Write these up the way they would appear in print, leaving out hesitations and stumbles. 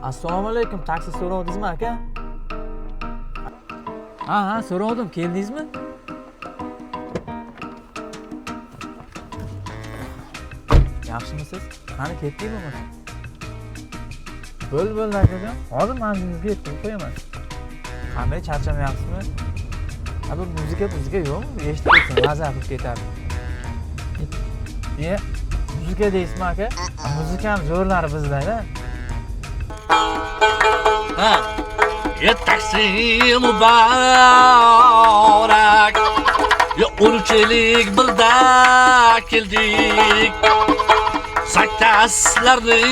Assalomu alaykum, taksi so'rovdingizmi aka? Ha, so'rovdim, keldingizmi? Yaxshimisiz? Qani ketdingmi buni? Bo'l akajon. Hozir manzilimizga yetib qo'yaman. Qanday charchamayapsizmi? Ha, bu muzika yo'qmi? Eshitib ketsin, maza qilib ketadi. Muzika deysizmi aka? Muzikani zo'rlari bizda-da. Ha, taksi muborak. 13 yillik birda keldik. Sakkaslarni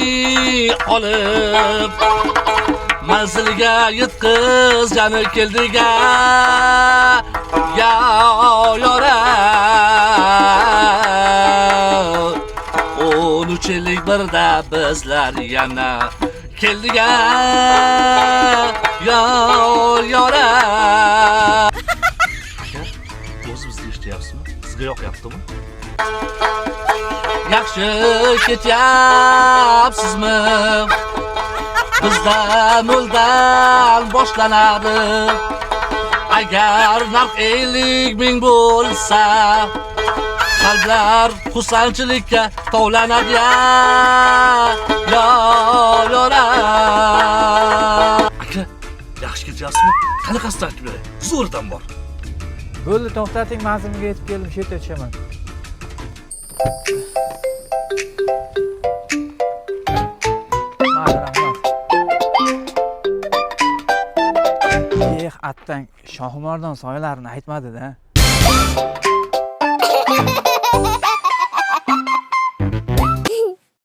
olib manziliga yetkazgani keldik. Ya yora 13 yillik birda bizlar yana keldik. Ya yora o'zimizni eshityapsizmi? Sizga yoqyaptimi? Yaxshi ketyapsizmi? Bizdan noldan boshlanadi. Agar narx 50 ming bo'lsa, qalblar xursandchilikka tovlanadi. Yo'la. Aka, yaxshi ketyapsizmi? Qanaqasi tartib beray? Zo'ridan bor. Bo'ldi, to'xtating, manzilimga yetib keldim, shu yerda tushaman. Attang, Shohimardon soyalarini aytmadi-da.